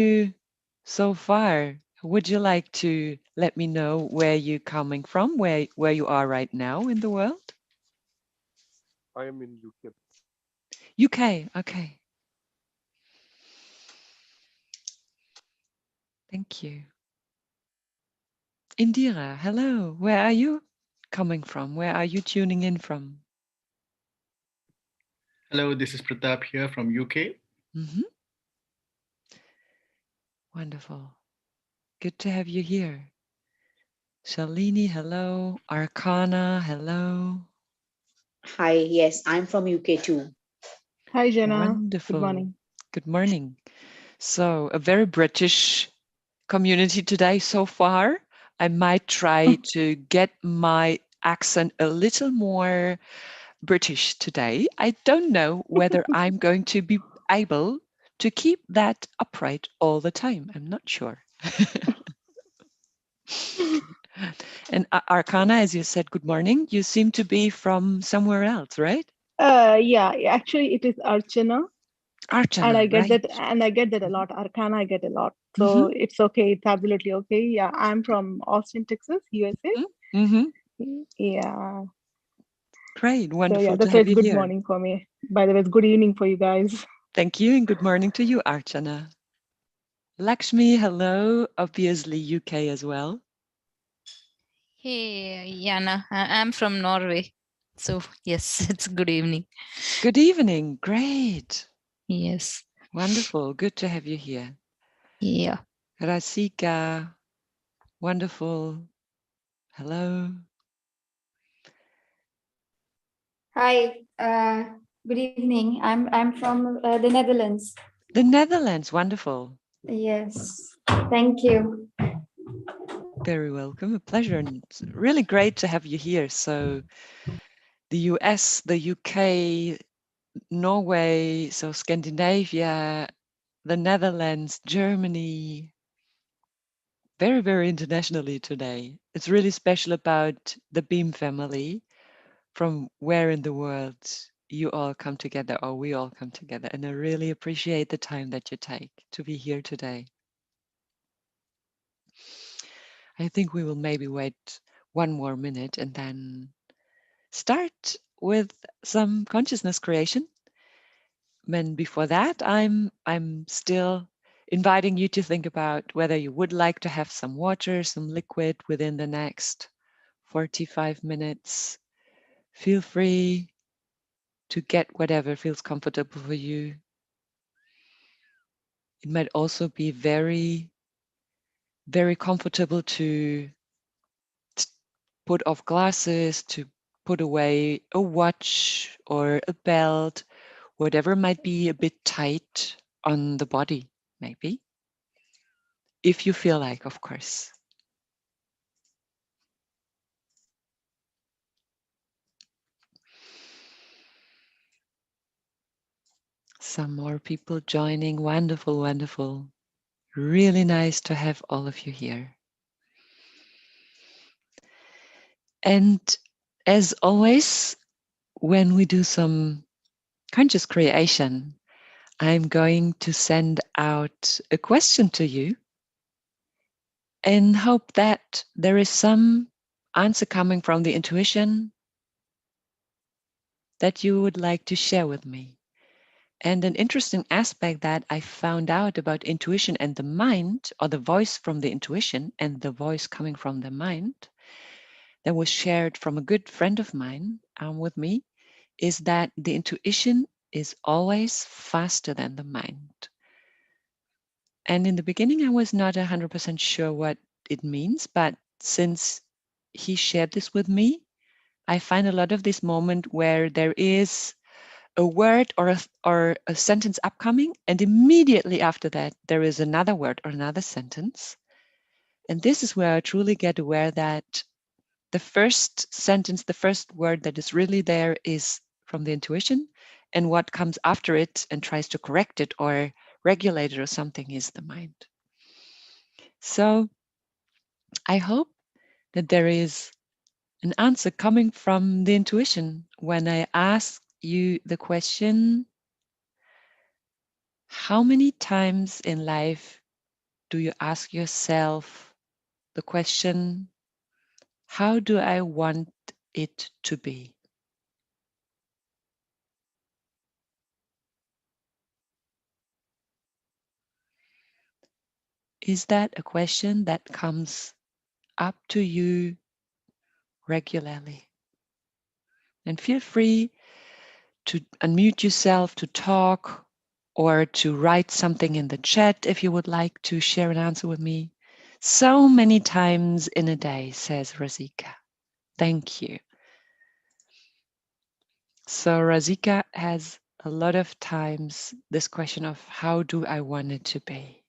you so far? Would you like to let me know where you're coming from, where you are right now in the world? I am in UK. UK, okay. Thank you. Indira, hello. Where are you coming from? Where are you tuning in from? Hello, this is Pratap here from UK. Hmm. Wonderful. Good to have you here. Shalini, hello. Arcana, hello. Hi, yes, I'm from UK too. Hi, Jana. Good Wonderful. morning. Good morning. So, a very British community today so far. I might try to get my accent a little more British today. I don't know whether I'm going to be able to keep that upright all the time. I'm not sure. And Arcana, as you said, good morning. You seem to be from somewhere else, right? Yeah, actually, it is Archana, and Archana, right? I get that a lot. Arcana, I get a lot. Mm-hmm. So it's okay. It's absolutely okay. Yeah, I'm from Austin, Texas, USA. Mm-hmm. Yeah. Great. So yeah, Wonderful to that's why have it's you good here. morning for me. By the way, it's good evening for you guys. Thank you, and good morning to you, Archana. Lakshmi, hello. Obviously, UK as well. Hey, Jana, I'm from Norway. So, yes, it's good evening. Good evening. Great. Yes. Wonderful. Good to have you here. Yeah. Rasika, wonderful. Hello. Hi, good evening. I'm from the Netherlands. The Netherlands, wonderful. Yes, thank you. Very welcome. A pleasure. And it's really great to have you here. So, the US, the UK, Norway, so Scandinavia, the Netherlands, Germany, very, very internationally today. It's really special about the Beam family, from where in the world you all come together or we all come together. And I really appreciate the time that you take to be here today. I think we will maybe wait one more minute and then start with some consciousness creation. And before that, I'm still inviting you to think about whether you would like to have some water, some liquid within the next 45 minutes. Feel free to get whatever feels comfortable for you. It might also be very, very comfortable to put off glasses, to put away a watch or a belt, whatever might be a bit tight on the body, maybe, if you feel like, of course. Some more people joining. Wonderful, wonderful. Really nice to have all of you here. And as always, when we do some conscious creation, I'm going to send out a question to you and hope that there is some answer coming from the intuition that you would like to share with me. And an interesting aspect that I found out about intuition and the mind, or the voice from the intuition and the voice coming from the mind, that was shared from a good friend of mine with me, is that the intuition is always faster than the mind. And in the beginning, I was not 100% sure what it means, but since he shared this with me, I find a lot of this moment where there is a word or a sentence upcoming, and immediately after that, there is another word or another sentence. And this is where I truly get aware that the first sentence, the first word that is really there is from the intuition, and what comes after it and tries to correct it or regulate it or something is the mind. So I hope that there is an answer coming from the intuition when I ask you the question, how many times in life do you ask yourself the question, how do I want it to be? Is that a question that comes up to you regularly? And feel free to unmute yourself to talk or to write something in the chat if you would like to share an answer with me. So many times in a day, says Razika. Thank you. So Razika has a lot of times this question of how do I want it to be?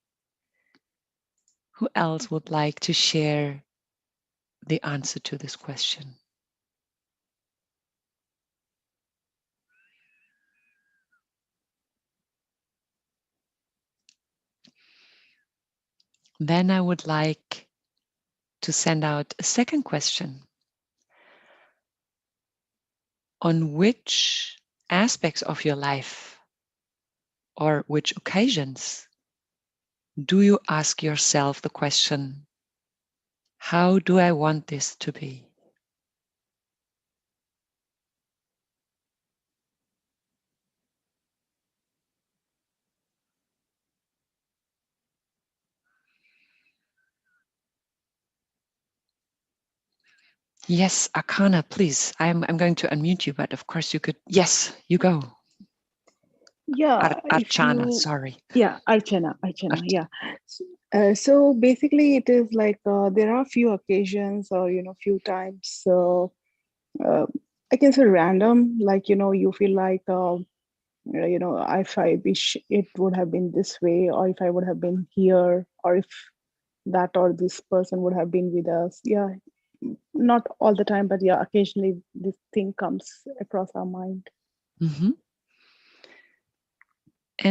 Who else would like to share the answer to this question? Then I would like to send out a second question. On which aspects of your life or which occasions do you ask yourself the question, how do I want this to be? Yes, Akana, please. I'm going to unmute you, but of course you could. Yes, you go. Yeah, if Archana, you, sorry. yeah, Archana, Arch- yeah. So basically, it is like there are few occasions or few times. So I can say random, like you feel like if I wish it would have been this way, or if I would have been here, or if that or this person would have been with us. Yeah, not all the time, but yeah, occasionally this thing comes across our mind. Mhm.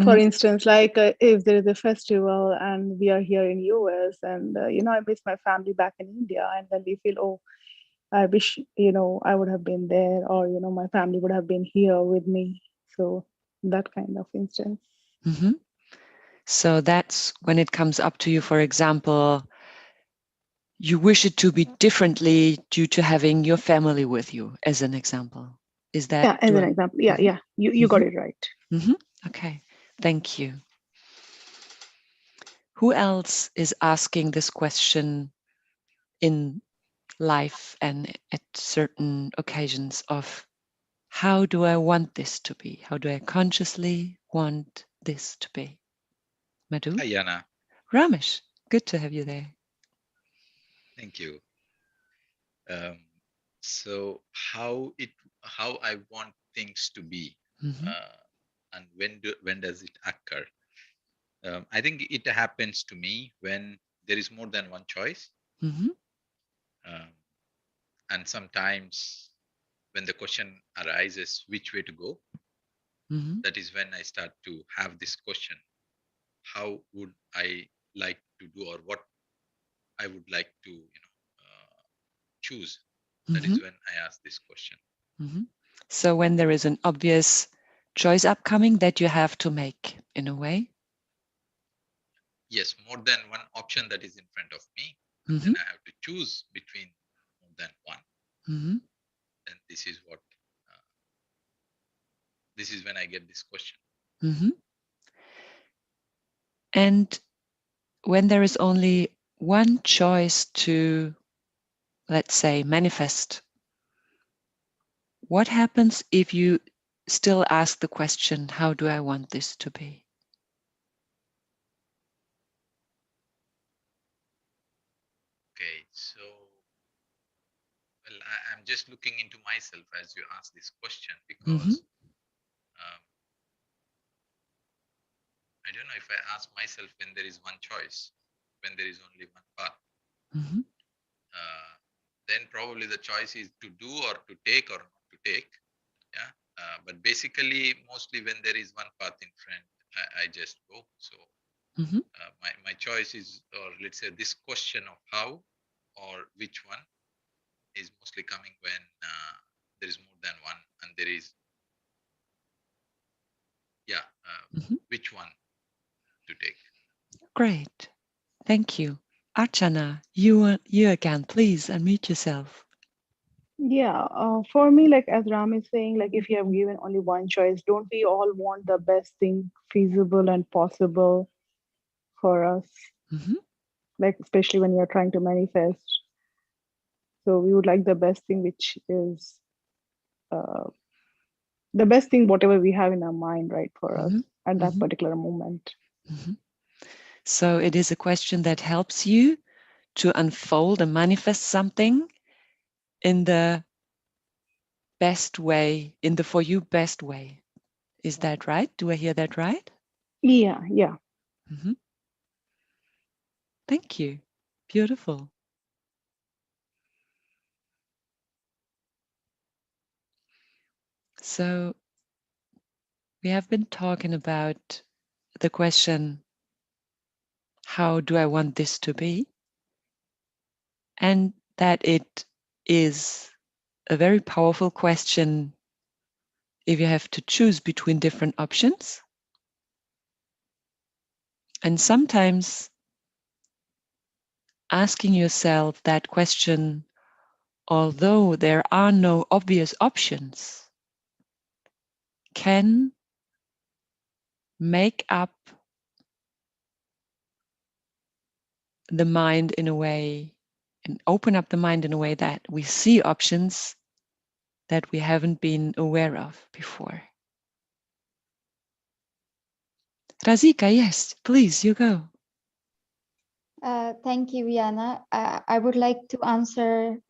For And instance, like if there is a festival and we are here in US, and I miss my family back in India, and then we feel, oh, I wish I would have been there, or my family would have been here with me. So that kind of instance. mhm. So that's when it comes up to you, for example, you wish it to be differently due to having your family with you, as an example. Is that Yeah, as an example. Yeah, Mhm. yeah, you got it right. Mhm. Okay, thank you. Who else is asking this question in life and at certain occasions of how do I want this to be? How do I consciously want this to be? Madhu? Hi, Jana. Ramesh, good to have you there. Thank you. So how I want things to be, Mhm. and when does it occur? I think it happens to me when there is more than one choice, Mhm. um, and sometimes when the question arises, which way to go? Mhm. That is when I start to have this question: how would I like to do, or what I would like to, choose? That Mhm. is when I ask this question. Mhm. So when there is an obvious choice upcoming that you have to make in a way. Yes, more than one option that is in front of me, and then Mhm. I have to choose between more than one. Mhm. Then this is when I get this question. Mhm. And when there is only one choice to, let's say, manifest, what happens if you still ask the question, how do I want this to be? Okay, so well, I'm just looking into myself as you ask this question, Mhm. because um, I don't know if I ask myself when there is one choice, when there is only one path. Mhm. uh, then probably the choice is to do or to take or not to take. Yeah. But basically, mostly when there is one path in front, I just go. So Mhm. my choice is, or let's say this question of how or which one is mostly coming when there is more than one, and there is, yeah, Mhm. which one to take. Great. Thank you. Archana, you again, please unmute yourself. Yeah, for me, like as Ram is saying, like if you have given only one choice, don't we all want the best thing feasible and possible for us? Mhm. Like especially when you're trying to manifest. So we would like the best thing, which is uh, the best thing, whatever we have in our mind, right, for us Mhm. at that Mhm. particular moment. Mhm. So it is a question that helps you to unfold and manifest something in the best way, in the for you best way. Is that right? Do I hear that right? Yeah, yeah. Mhm. Thank you. Beautiful. So we have been talking about the question, how do I want this to be? And that it is a very powerful question if you have to choose between different options. And sometimes asking yourself that question, although there are no obvious options, can make up the mind in a way and open up the mind in a way that we see options that we haven't been aware of before. Razika, yes, please, you go. Thank you, Jana. I would like to answer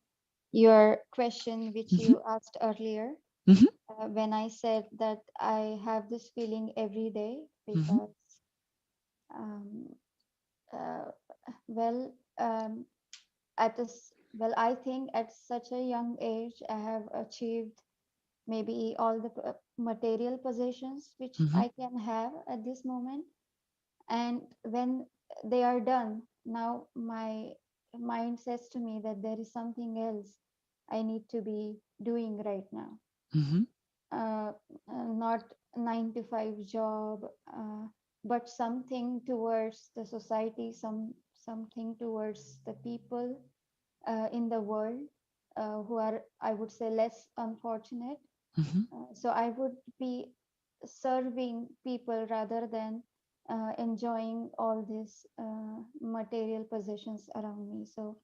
your question, which Mhm. you asked earlier, Mhm. when I said that I have this feeling every day Mhm. because, um, uh, well, well, I think at such a young age, I have achieved maybe all the material possessions which Mhm. I can have at this moment. And when they are done, now my mind says to me that there is something else I need to be doing right now. Mhm. uh, Not 9 to 5 job, but something towards the society, something towards the people in the world who are, I would say, less unfortunate. Mhm. So I would be serving people rather than enjoying all these material possessions around me. So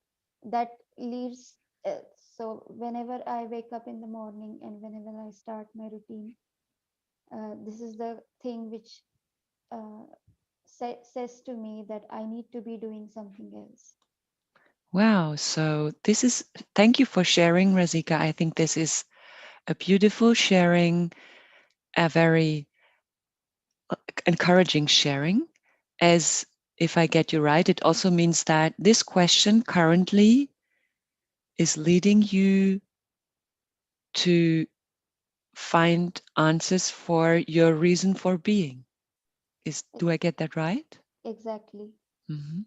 that leads. So whenever I wake up in the morning and whenever I start my routine, this is the thing which uh, says to me that I need to be doing something else. Wow. So this is, thank you for sharing, Razika. I think this is a beautiful sharing, a very encouraging sharing. As if I get you right, it also means that this question currently is leading you to find answers for your reason for being. Do I get that right? Exactly. Mhm.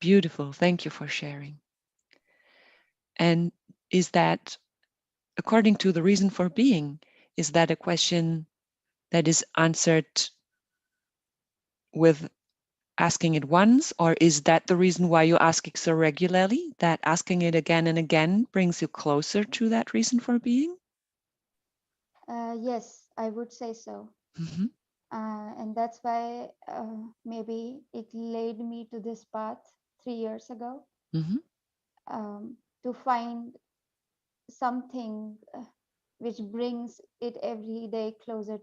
Beautiful. Thank you for sharing. And is that, according to the reason for being, is that a question that is answered with asking it once, or is that the reason why you ask it so regularly, that asking it again and again brings you closer to that reason for being? Yes, I would say so. Mm-hmm. And that's why maybe it led me to this path 3 years ago, Mm-hmm. to find something which brings it every day closer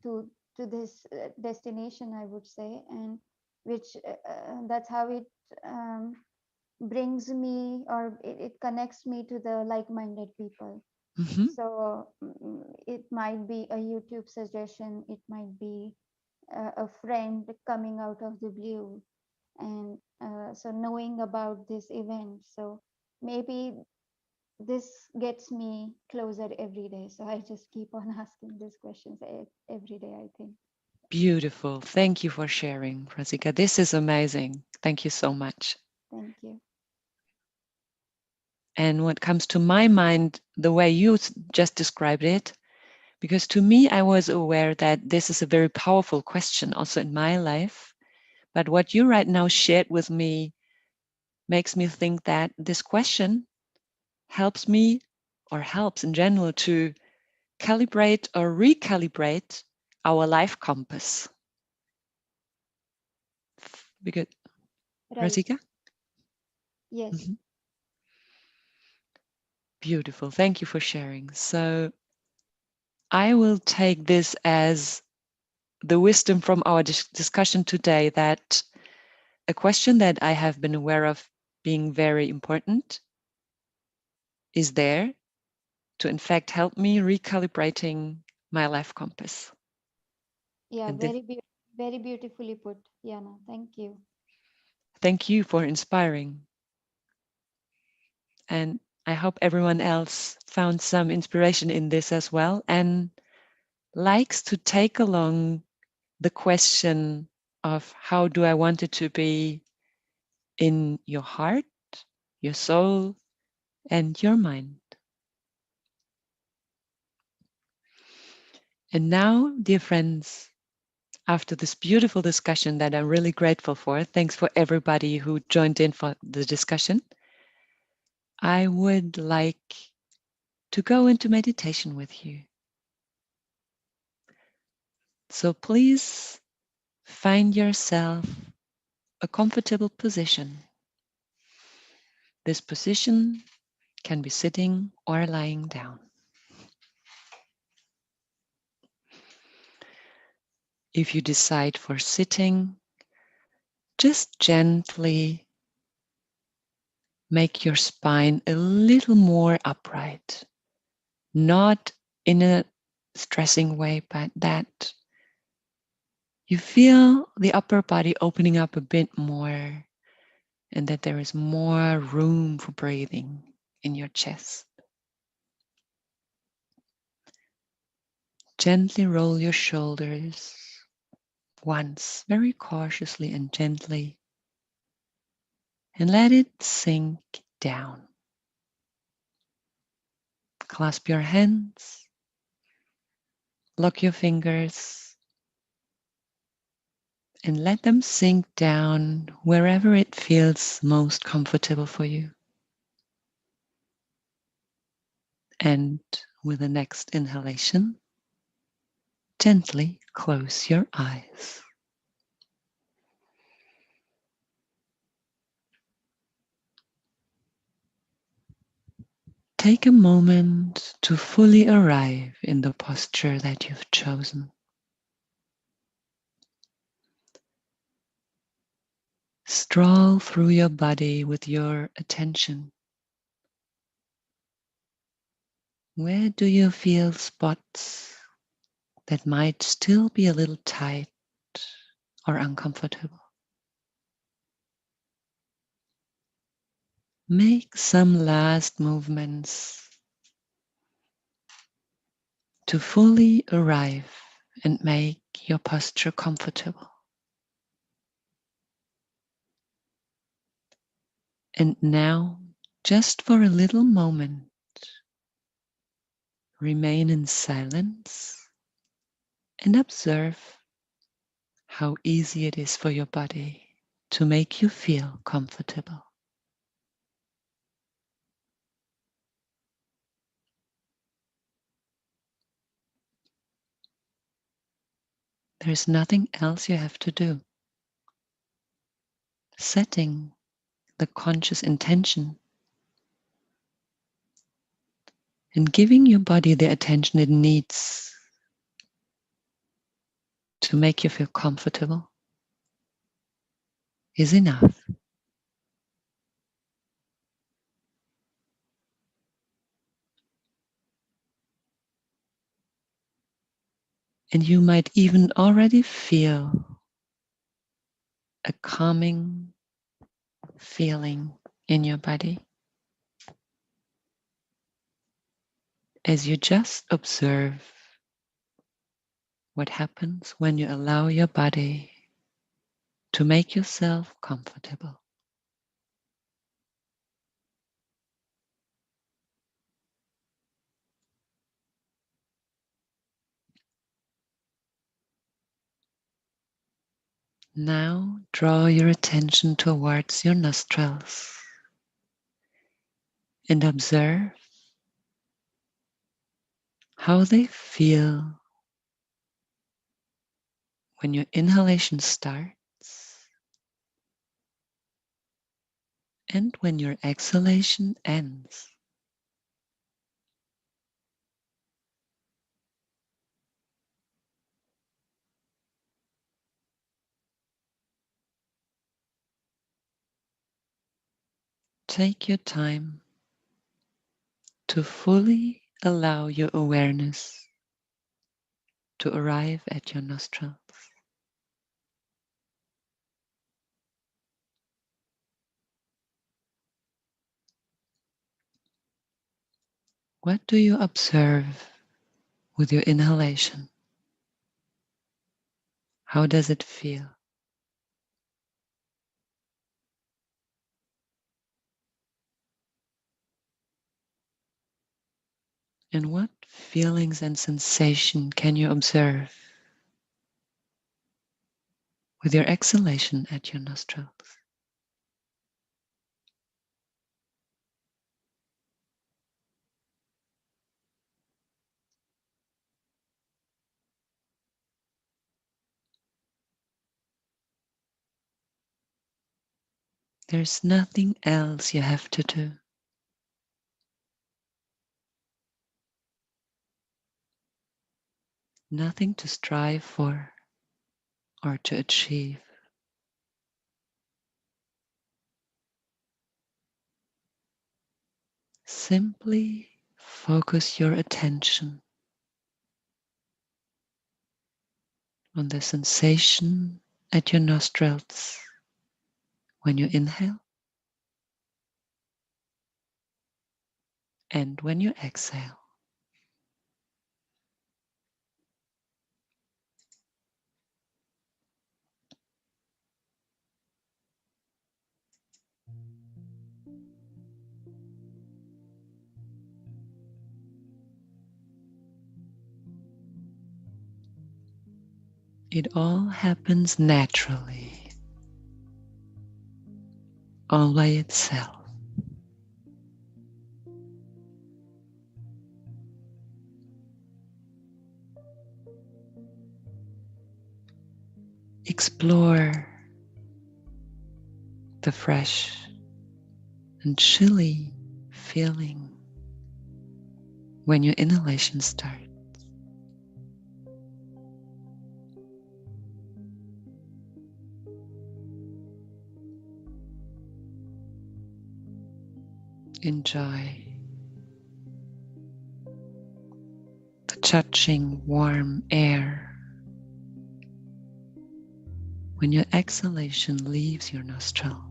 to this destination, I would say, and which that's how it brings me, or it connects me to the like-minded people. Mm-hmm. So it might be a YouTube suggestion, it might be a friend coming out of the blue, and so knowing about this event, so maybe this gets me closer every day. So I just keep on asking these questions every day, I think. Beautiful. Thank you for sharing, Razika. This is amazing. Thank you so much. Thank you. And what comes to my mind, the way you just described it, because to me, I was aware that this is a very powerful question also in my life, But what you right now shared with me makes me think that this question helps me, or helps in general, to calibrate or recalibrate our life compass. Because, Right. Rasika? Yes. Mhm. Beautiful. Thank you for sharing. So I will take this as the wisdom from our discussion today, that a question that I have been aware of being very important is there to, in fact, help me recalibrating my life compass. Yeah, And this, very beautifully put, Jana. Thank you. thank you for inspiring. And I hope everyone else found some inspiration in this as well and likes to take along the question of how do I want it to be in your heart, your soul, and your mind. And now, dear friends, after this beautiful discussion that I'm really grateful for, thanks for everybody who joined in for the discussion, I would like to go into meditation with you. So please find yourself a comfortable position. This position can be sitting or lying down. If you decide for sitting, just gently make your spine a little more upright, not in a stressing way, but that you feel the upper body opening up a bit more and that there is more room for breathing in your chest. Gently roll your shoulders once, very cautiously and gently, and let it sink down. Clasp your hands, lock your fingers, and let them sink down wherever it feels most comfortable for you. And with the next inhalation, gently close your eyes. Take a moment to fully arrive in the posture that you've chosen. Stroll through your body with your attention. Where do you feel spots that might still be a little tight or uncomfortable? Make some last movements to fully arrive and make your posture comfortable. And now, just for a little moment, remain in silence and observe how easy it is for your body to make you feel comfortable. There's nothing else you have to do. Setting the conscious intention and giving your body the attention it needs to make you feel comfortable is enough. And you might even already feel a calming feeling in your body as you just observe what happens when you allow your body to make yourself comfortable. Now draw your attention towards your nostrils and observe how they feel when your inhalation starts and when your exhalation ends. Take your time to fully allow your awareness to arrive at your nostrils. What do you observe with your inhalation? How does it feel? And what feelings and sensation can you observe with your exhalation at your nostrils? There's nothing else you have to do. Nothing to strive for or to achieve. Simply focus your attention on the sensation at your nostrils when you inhale and when you exhale. It all happens naturally, all by itself. Explore the fresh and chilly feeling when your inhalation starts. Enjoy the touching warm air when your exhalation leaves your nostril.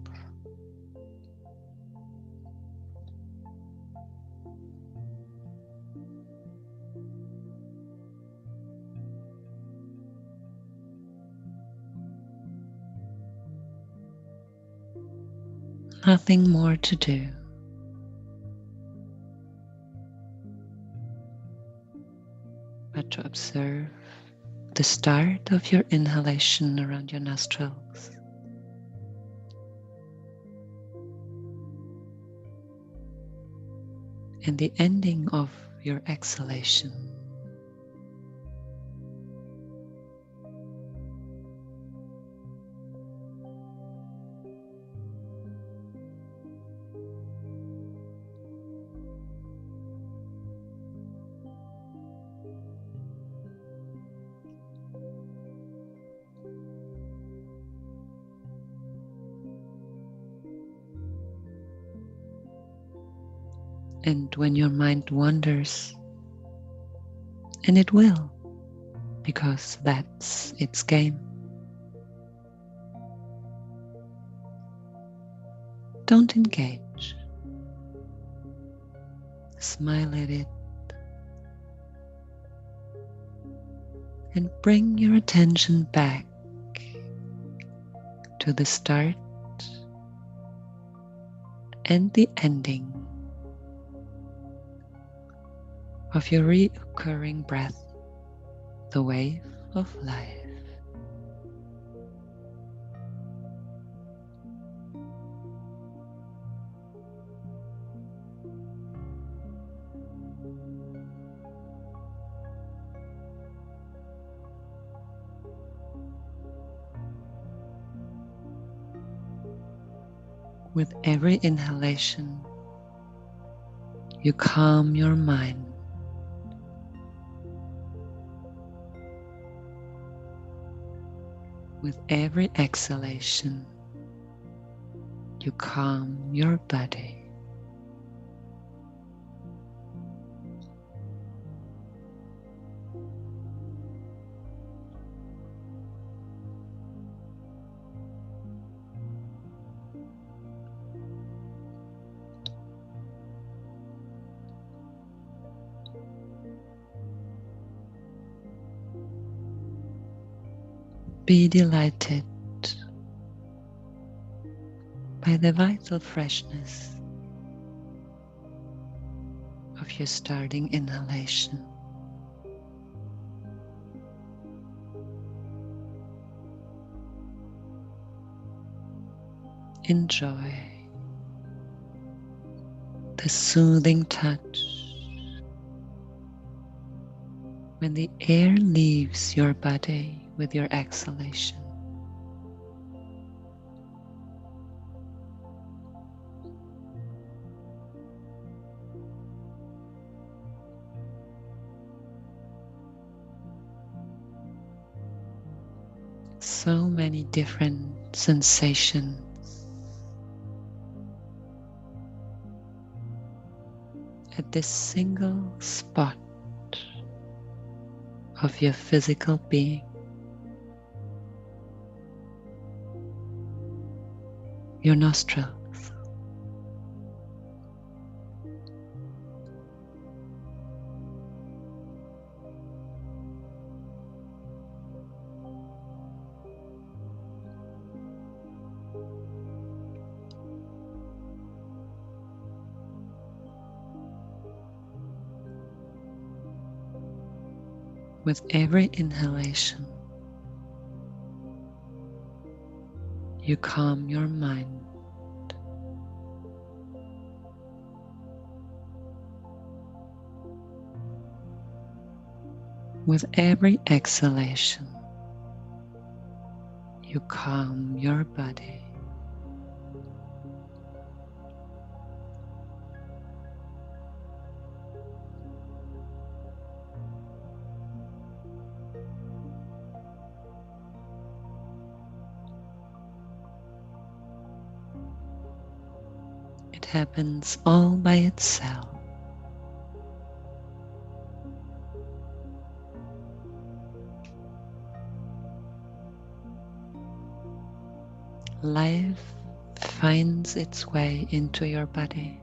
Nothing more to do. But to observe the start of your inhalation around your nostrils and the ending of your exhalation. And when your mind wanders, and it will, because that's its game, don't engage. Smile at it and bring your attention back to the start and the ending of your recurring breath, the wave of life. With every inhalation, you calm your mind. With every exhalation, you calm your body. Be delighted by the vital freshness of your starting inhalation. Enjoy the soothing touch when the air leaves your body with your exhalation. So many different sensations at this single spot of your physical being. Your nostrils, with every inhalation, you calm your mind. With every exhalation, you calm your body. It happens all by itself. Life finds its way into your body.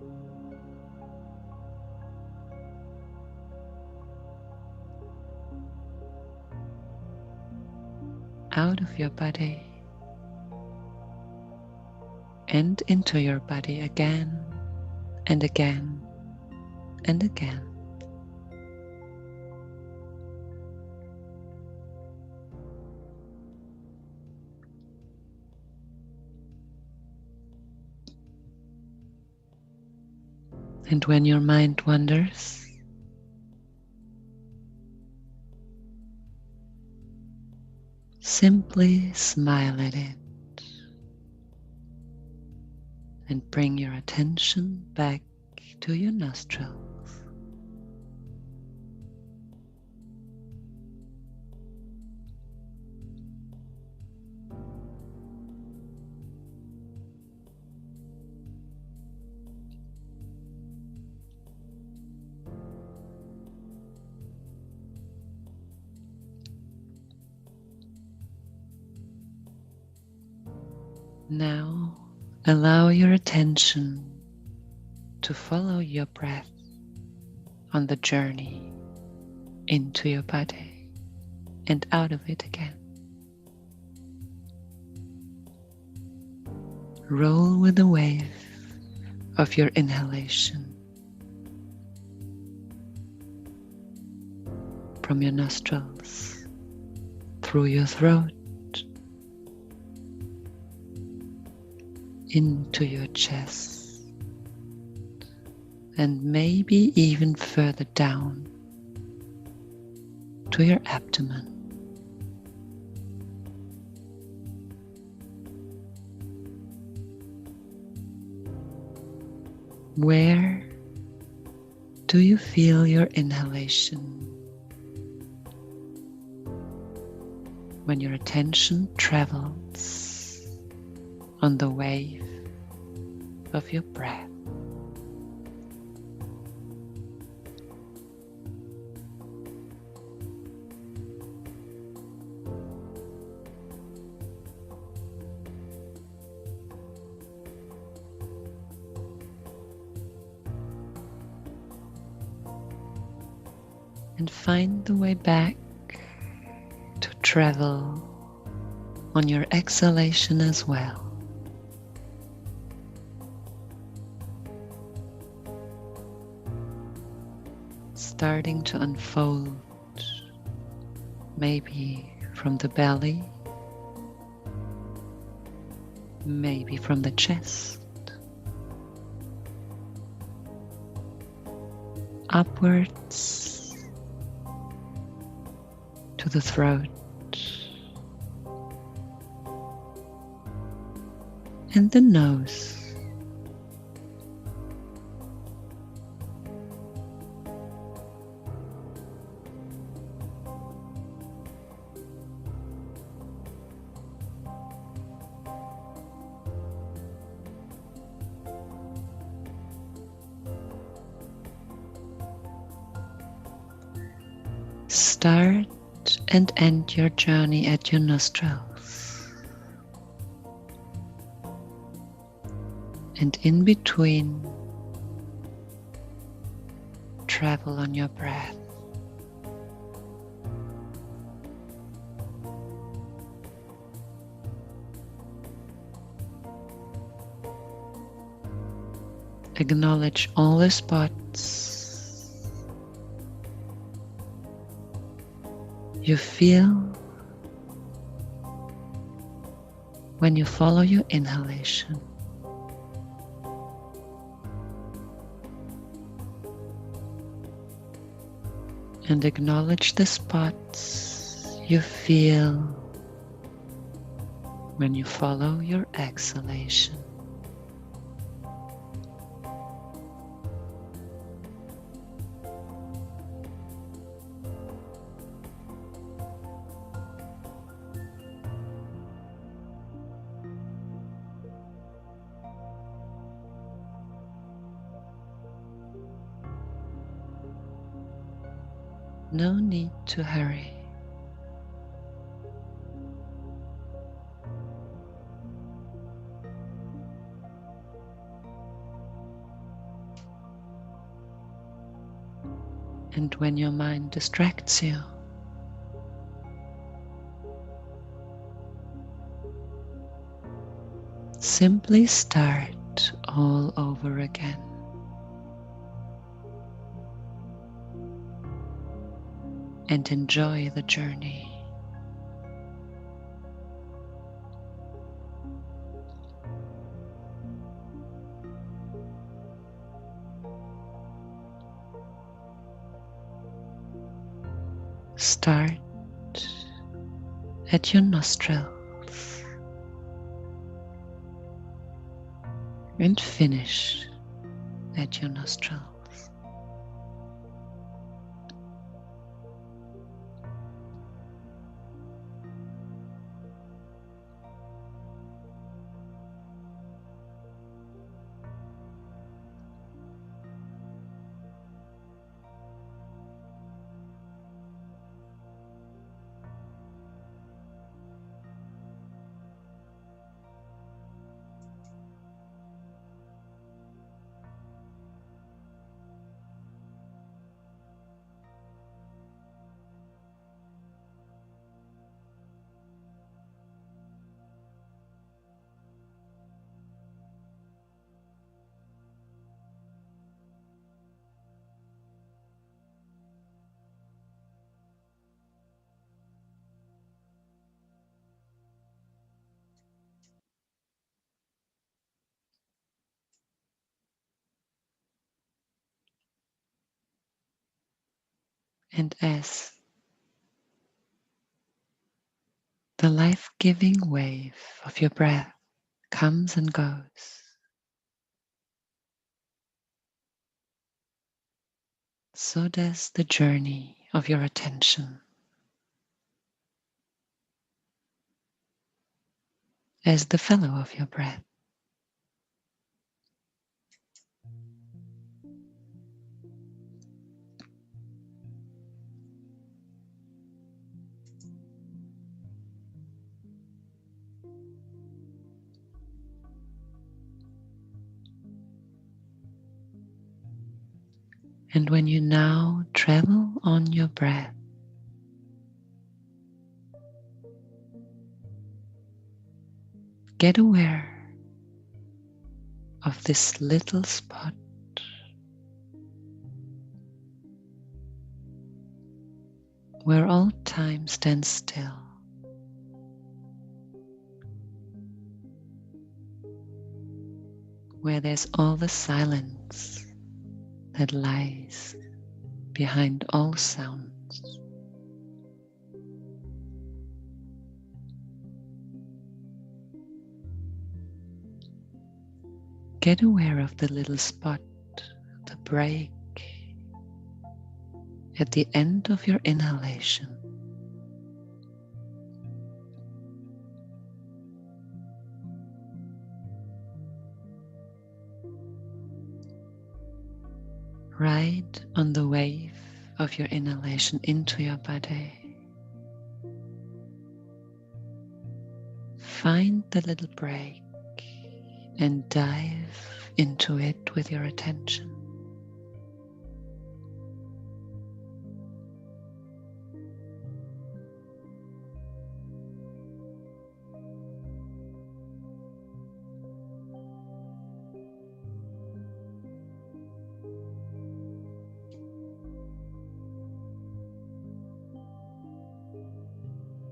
Out of your body and into your body again and again and again. And when your mind wanders, simply smile at it and bring your attention back to your nostrils. Now allow your attention to follow your breath on the journey into your body and out of it again. Roll with the wave of your inhalation from your nostrils, through your throat, into your chest, and maybe even further down to your abdomen. Where do you feel your inhalation when your attention travels on the wave of your breath? And find the way back to travel on your exhalation as well. Starting to unfold, maybe from the belly, maybe from the chest, upwards to the throat, and the nose. Start and end your journey at your nostrils. And in between, travel on your breath. Acknowledge all the spots you feel when you follow your inhalation. And acknowledge the spots you feel when you follow your exhalation. No need to hurry. And when your mind distracts you, simply start all over again. And enjoy the journey. Start at your nostrils and finish at your nostrils. And as the life-giving wave of your breath comes and goes, so does the journey of your attention as the fellow of your breath. And when you now travel on your breath, get aware of this little spot where all time stands still, where there's all the silence that lies behind all sounds. Get aware of the little spot, the break at the end of your inhalation. Ride on the wave of your inhalation into your body. Find the little break and dive into it with your attention.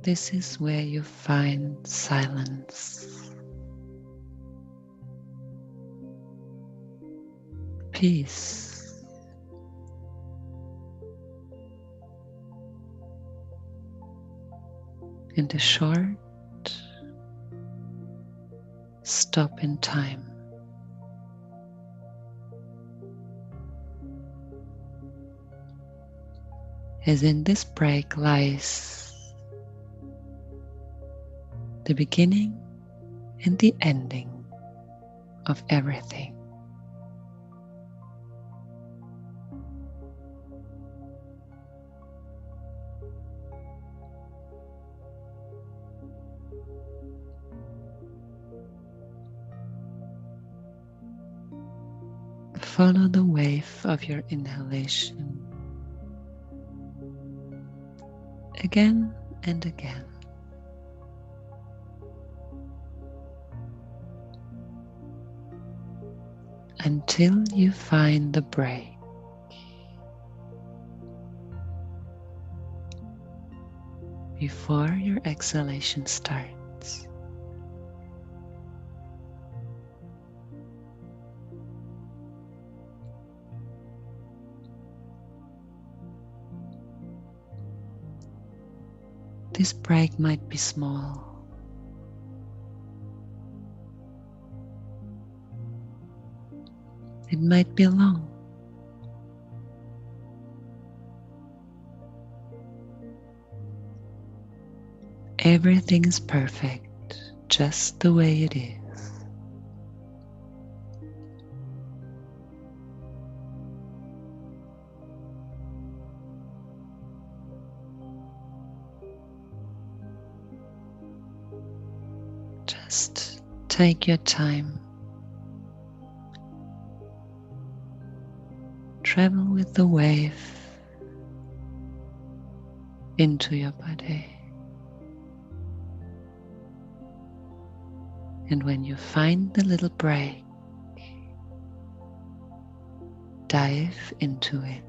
This is where you find silence, peace, and a short stop in time. As in this break lies the beginning and the ending of everything. Follow the wave of your inhalation again and again. Until you find the break. Before your exhalation starts. This break might be small. It might be long. Everything is perfect, just the way it is. Just take your time. Travel with the wave into your body. And when you find the little break, dive into it.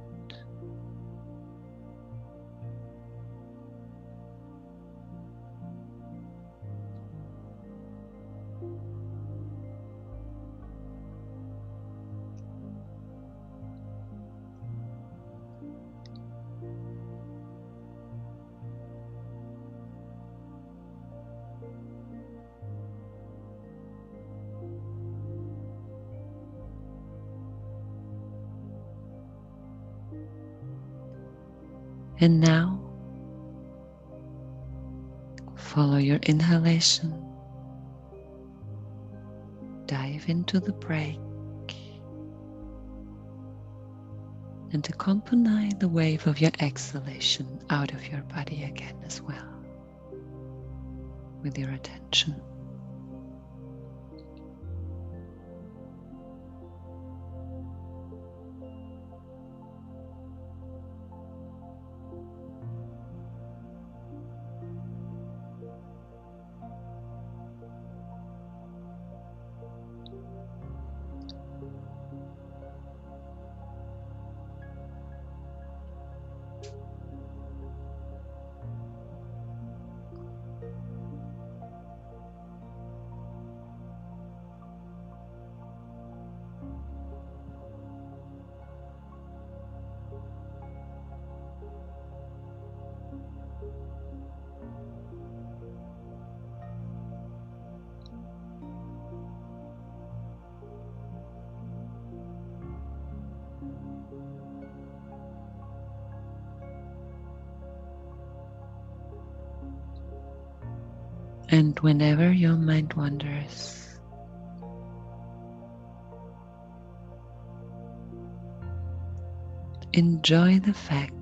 And now, follow your inhalation. Dive into the break and accompany the wave of your exhalation out of your body again as well with your attention. And whenever your mind wanders, enjoy the fact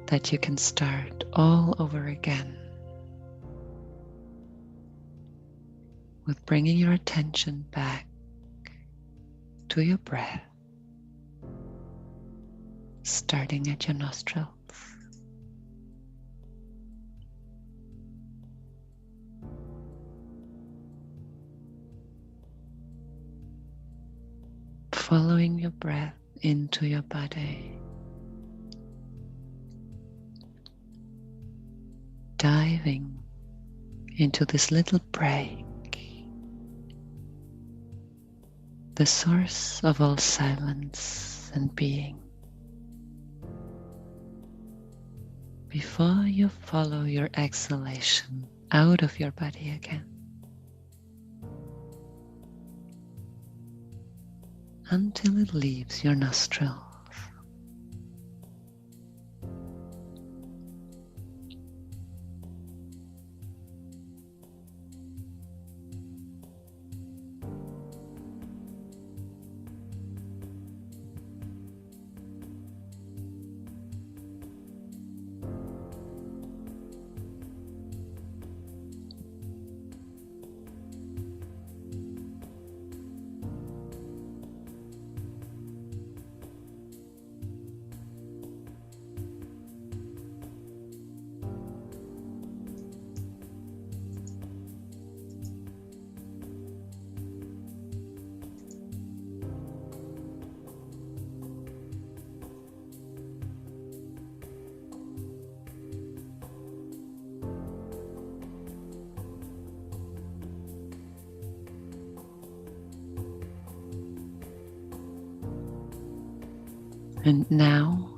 that you can start all over again with bringing your attention back to your breath, starting at your nostrils. Following your breath into your body, diving into this little break, the source of all silence and being. Before you follow your exhalation out of your body again, until it leaves your nostrils. And now,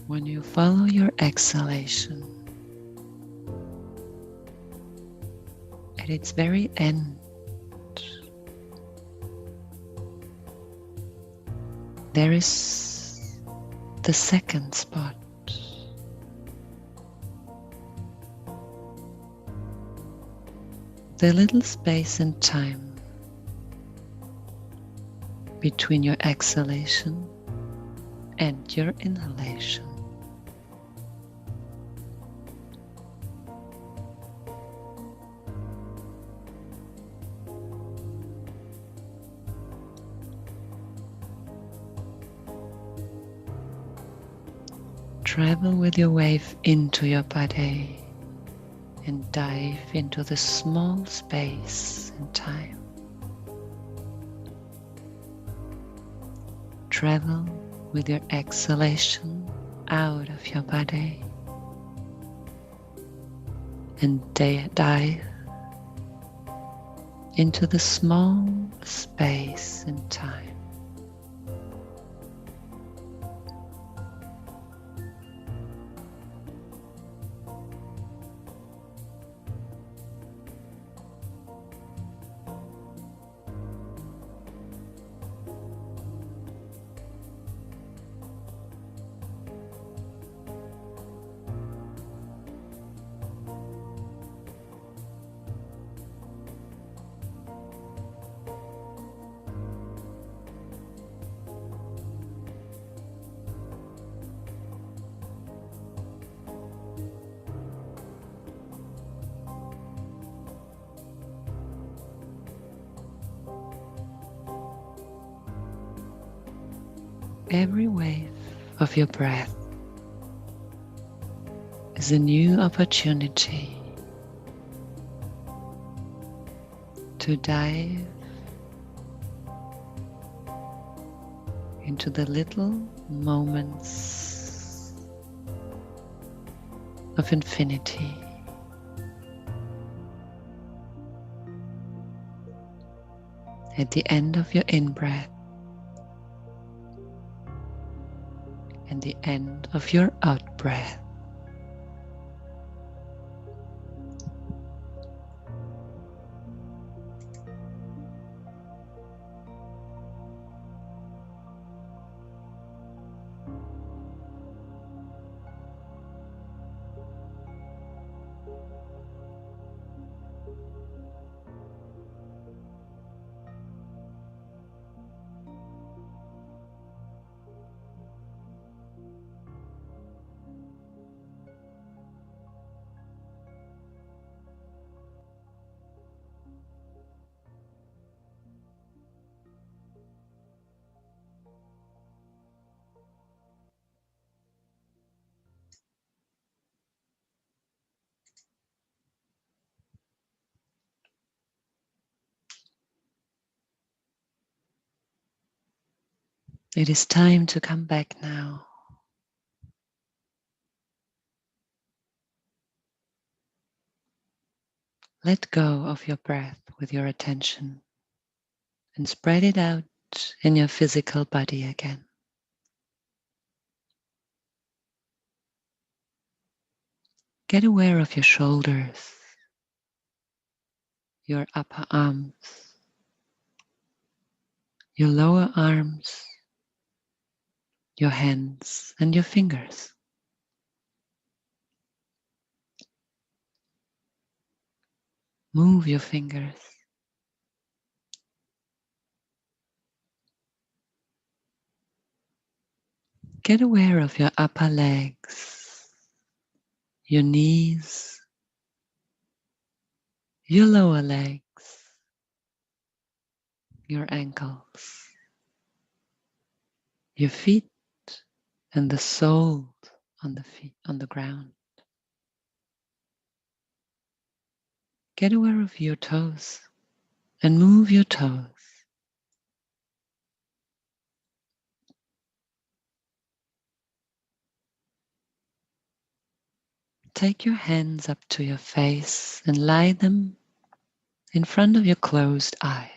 when you follow your exhalation, at its very end, there is the second spot. The little space and time between your exhalation and your inhalation. Travel with your wave into your body and dive into the small space and time. Travel with your exhalation out of your body and dive into the small space and time. Every wave of your breath is a new opportunity to dive into the little moments of infinity. At the end of your in-breath and the end of your out-breath. It is time to come back now. Let go of your breath with your attention and spread it out in your physical body again. Get aware of your shoulders, your upper arms, your lower arms, your hands, and your fingers. Move your fingers. Get aware of your upper legs, your knees, your lower legs, your ankles, your feet, and the soles on the feet on the ground. Get aware of your toes and move your toes. Take your hands up to your face and lie them in front of your closed eyes.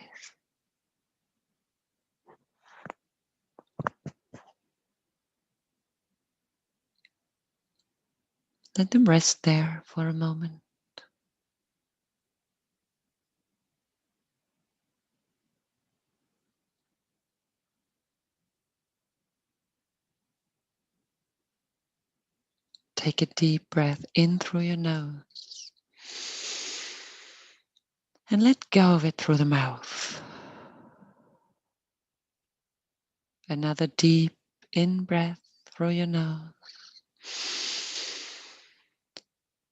Let them rest there for a moment. Take a deep breath in through your nose and let go of it through the mouth. Another deep in breath through your nose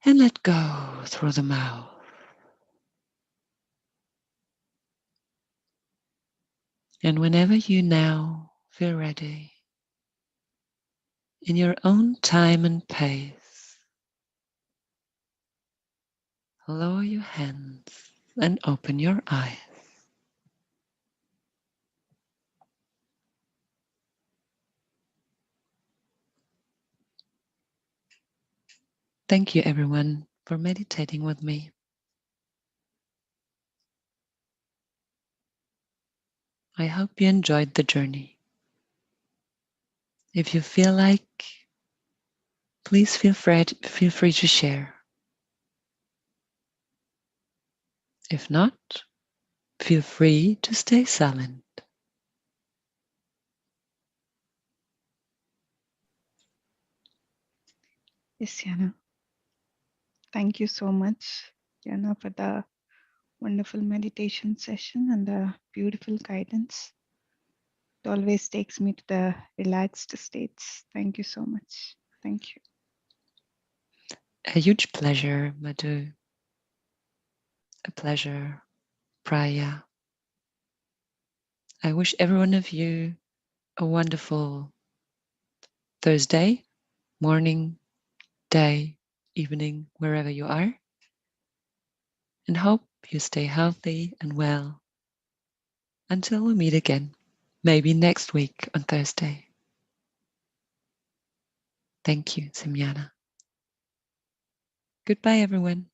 and let go through the mouth. And whenever you now feel ready, in your own time and pace, lower your hands and open your eyes. Thank you, everyone, for meditating with me. I hope you enjoyed the journey. If you feel like, please feel free to share. If not, feel free to stay silent. Yes, Jana. Thank you so much, Jana, for the wonderful meditation session and the beautiful guidance. It always takes me to the relaxed states. Thank you so much. Thank you. A huge pleasure, Madhu. A pleasure, Praya. I wish every one of you a wonderful Thursday, morning, day, evening, wherever you are, and hope you stay healthy and well until we meet again, maybe next week on Thursday. Thank you, Simyana. Goodbye, everyone.